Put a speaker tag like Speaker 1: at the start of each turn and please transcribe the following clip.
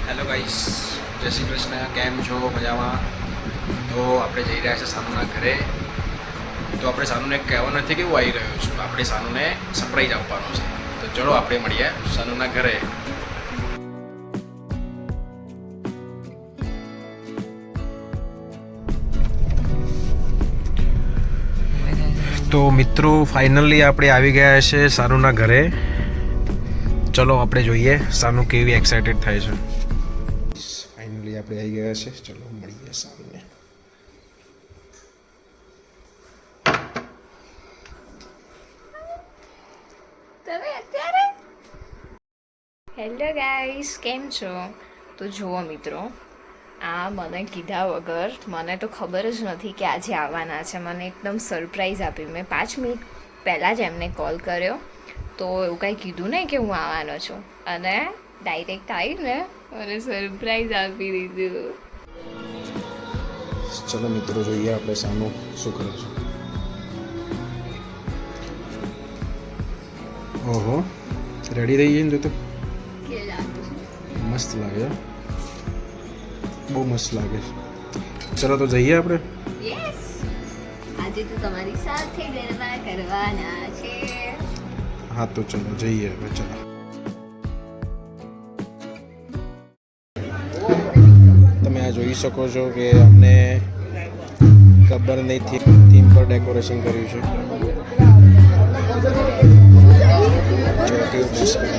Speaker 1: Hello guys, જય શ્રી કૃષ્ણ. કેમ છો? મજામાં? તો આપણે જઈ રહ્યા છે સાનુના ઘરે. તો આપણે સાનુને કહેવા નથી કે હું આવી રહ્યો છું, આપણે સાનુને સરપ્રાઈઝ આપવાનો છે. તો ચલો આપણે મળીએ સાનુના ઘરે. તો મિત્રો, ફાઇનલી આપણે આવી ગયા છે સાનુના ઘરે. ચલો આપણે જોઈએ સાનુ કેવી એક્સાઇટેડ થાય છે. ફાઇનલી આપણે આવી ગયા છે. ચલો મળીએ સાનુને.
Speaker 2: તમે અત્યારે હેલો ગાઈસ, કેમ છો? તો જુઓ મિત્રો, આ મને કીધા વગર, મને તો ખબર જ નથી કે આજે આવવાના છે. મને એકદમ સરપ્રાઈઝ આપી. મેં 5 મિનિટ પહેલાં જ એમને કોલ કર્યો, તો એવું કાંઈ કીધું નહીં કે હું આવવાનો છું, અને ડાયરેક્ટ આવીને મને સરપ્રાઈઝ આપી દીધું.
Speaker 1: ચલો મિત્રો, જોઈએ આપણે સાનુ શું કરે છે. ઓહો, રેડી થઈ જઈને જોતો મસ્ત લાગે છે. બહુ મસ્ત લાગે છે. ચલો તો જઈએ આપણે.
Speaker 2: યસ, આજે તો તમારી સાથે ગરબા કરવાના છે.
Speaker 1: હા તો ચલો જઈએ હવે. ચલો તમે આ જોઈ શકો છો કે અમને ખબર નહીં થીમ પર ડેકોરેશન કર્યું છે. જો કેવું મસ્ત કર્યું છે.